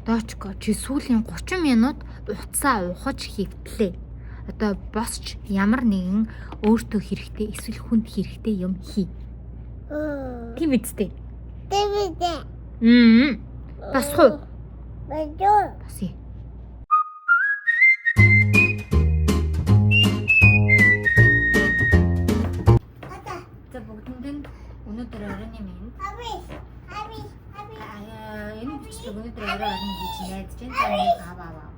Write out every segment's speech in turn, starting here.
Дочко чи сүүлийн 30 минут утсаа ухаж хэвтлээ. Одоо босч ямар нэгэн өөртөө хэрэгтэй эсвэл хүнд хэрэгтэй юм хий. Тийм үстэй. Басхуу. Басъя. За бүгдэнд өнөөдөр оройн минь. Энэ бичлэг өнөөдөр орой орно гэж найдаж байна. Аваа.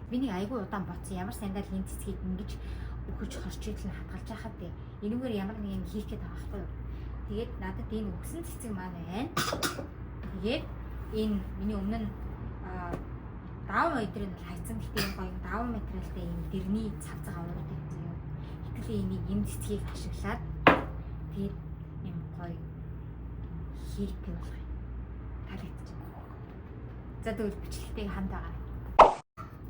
Миний айгүй удаан боцсон. Ямар сандал энэ цэцгийг ингэж өгөж хорч идэл хатгалж байхад энэгээр ямар нэг юм хийх гээд байгаа байхгүй юу? Тэгээд надад энэ өгсөн цэцэг маань байна. Тэгээд энэ миний өмнө нь даван өдрийн хайцсан гэхдээ энэ гоё даван материалтай юм дэрний цавцаг аваад байсан юм. Итгэлийн энийг энэ цэцгийг ашиглаад тэгээд юм гоё хийхтэй болох юм. Таалагдчих. За тэгвэл бичлэгтэйг хамт байгаа.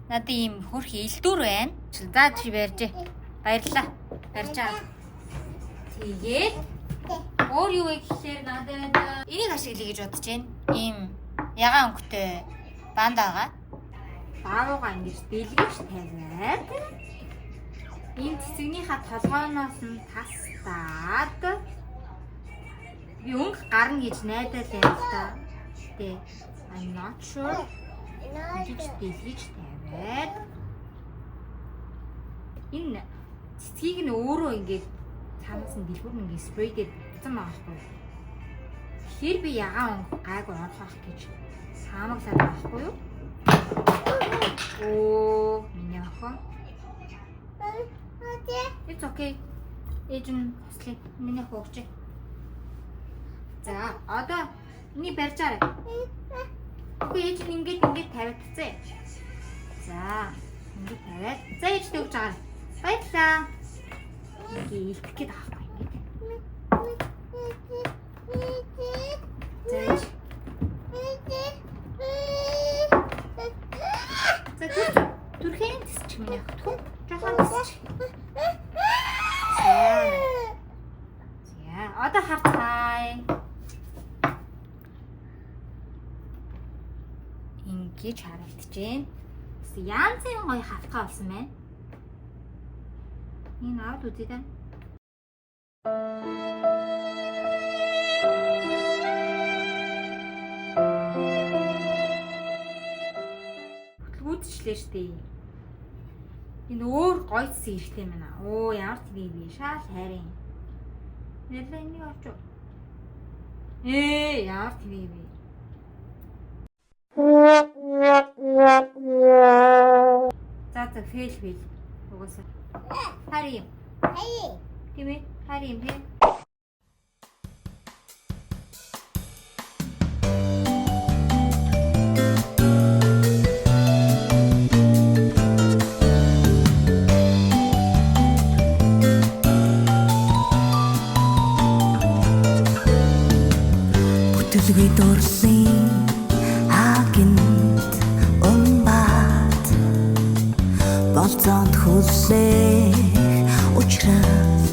Надад ийм хөрх илдүүр байна. За чи барьжээ. Баярлаа. Барьж аа. Тэгээд өөр юу вэ гэхээр надад энийг ашиглая гэж бодож байна. Ийм ягаан өнгөтэй банд байгаа. Баавуугаа ингэж дэлгэж тавиад ийм цэцэгнийхаа толгойноос нь тастаад би өнгө гарна гэж найдаад байна л да. Тэ I'm not sure. Ингэж дэлгэж тавиад энэ цэцгийг нь өөрөө ингэж цаанаас нь дэлгүүр нь ингэ спрейгээд буцсан байгаа байхгүй. Тэгэхээр би ягаан өнгө гайгүй орох гэж саамаглаад байгаа байхгүй юу? Оо, миний охин. It's okay. Эжин хослоо. Миний охин өгч. За, одоо энийг барьжаарай. Үгүй эжин ингэж тавиадцээ. За, ингэж тавиад. За, ээжтэй өгч байгаа. Баярлаа. Ингээ илтгэх гээд байгаа юм ийм. За, түрхэн тисч миний ах түн. Жохон тисч. За, одоо харцгаая. Ингэж харагдчихээн. Янзын гоё хавтгай болсон байна. Энэ авд үзье даа. Хөтлгүүдчлээ штэ. Энэ өөр гоё цэцэг ихтэй юм аа. Оо ямар тийм би шаал хайрын. Нэлээ энийг авч. Ямар тийм би. За фейл. Угсаа. Харин. Тийм ээ. Харин бэ. Бүтлгүй дурлын хаагинт умбат болцоонд хүлээ учрал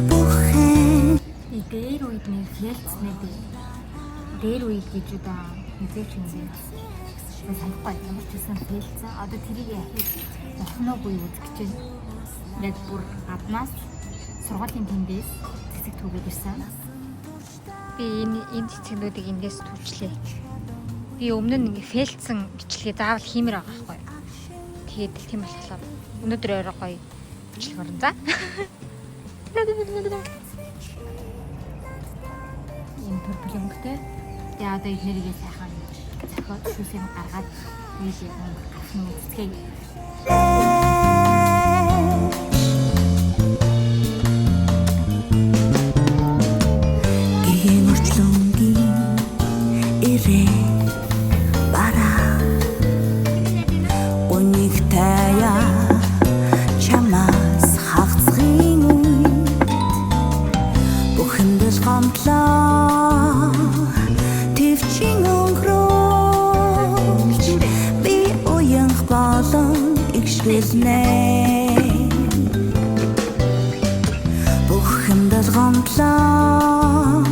бүхэн дээр үед нэг фэлцнээ би. Дээр үед гэж удаа мэдээч юм бэ. Санахгүй ямар ч үсэн фэлцэн. Одоо тэрийг яхих охиноогүй үзэх гэж байна. Яг бүр гаднаас сургуулийн тэндээс цэцэг түгээд ирсэн. Би энэ цэцэгнүүдийг эндээс түвчлээ. Би өмнө нь ингээ фэлцэн бичлэгээ заавал хиймээр байгаа байхгүй. Тэгээд тийм болохоор өнөөдөр орой гоё бичлэг орно за. Ийм төрөлөнгөтэй. Тэгээ одоо эднэрийгээ сайхан зохиод шүүсээр гаргаад нийлээ гарсан үзтгэе. Бүхэндэл гомдлоо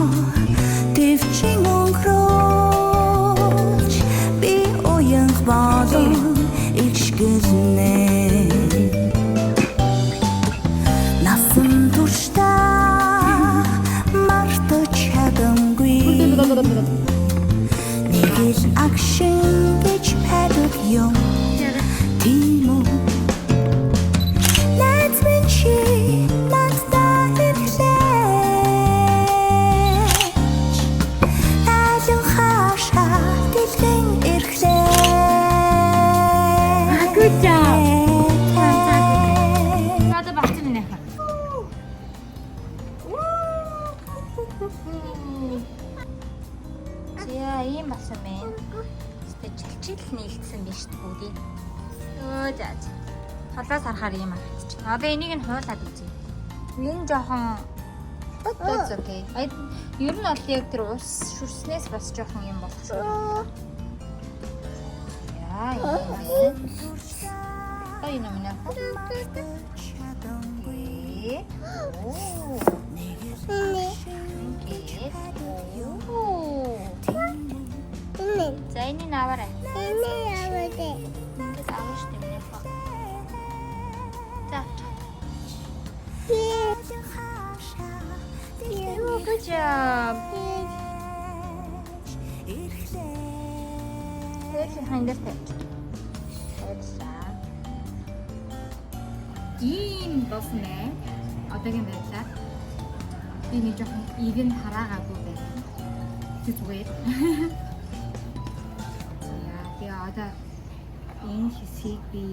төвчин өнгөрөөж би уянх юм тийм үү Let me cheat not that it Ажин хаша дэлгэн ирэхлээ Good job. Надад багтсан нэ. Яа, ийм болсон мэн. Тэ чалчил нийлцсэн биш тгүүдий. Өө за. Толоос харахаар ийм харагдчих. Одоо энийг нь хуулаад үзье. Энэ жоохон That's okay. Ер нь бол яг тэр ус шүрснээс бас жоохон юм болох шүү. Яа, энэ. Ой, намна. За энэ наваарай. Ингээд авах штеп нэ. За. Good job. Let's find the pet. Ийм боснэ. Одоогийн байдлаар би нэг жоохон ивэн хараагаагүй байна. Зүгээр. Тэгээ одоо энэ хэсгийг би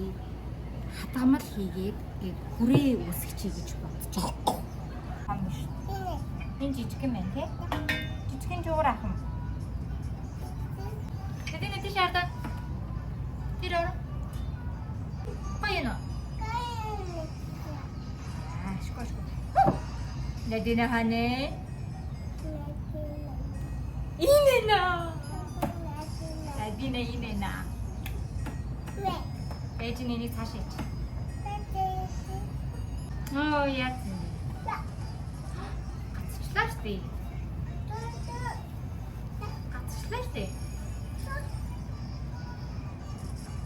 хадгамал хийгээд хүрээ үүсгэчихье гэж бодож байна. Хамш. Энэ жижиг юм байна тий? Жижигэн жуугар ах юм. Тэдний тийш хараа. Тэр ороо. Баяна. Надина хане. Инена. Надина инена. Эжиний цаашаач. Оо яц. Гацчлаа штэ. Гацчлаа штэ.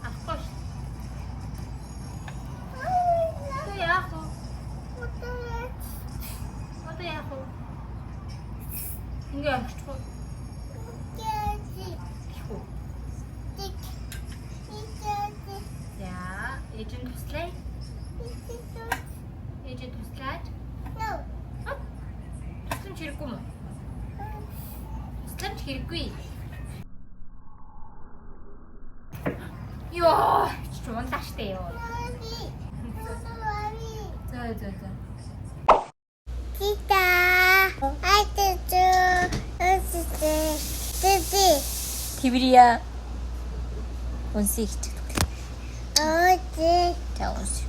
Ахгош. Ингээ амжчихгүй. За, эжин туслая. Эжин туслаад. Туслам хэрэггүй мө? Туслам хэрэггүй. Йоо, чуунтаа штэ ёо. За. Тита. Тибрия. Унсих. Ой. Та унсих.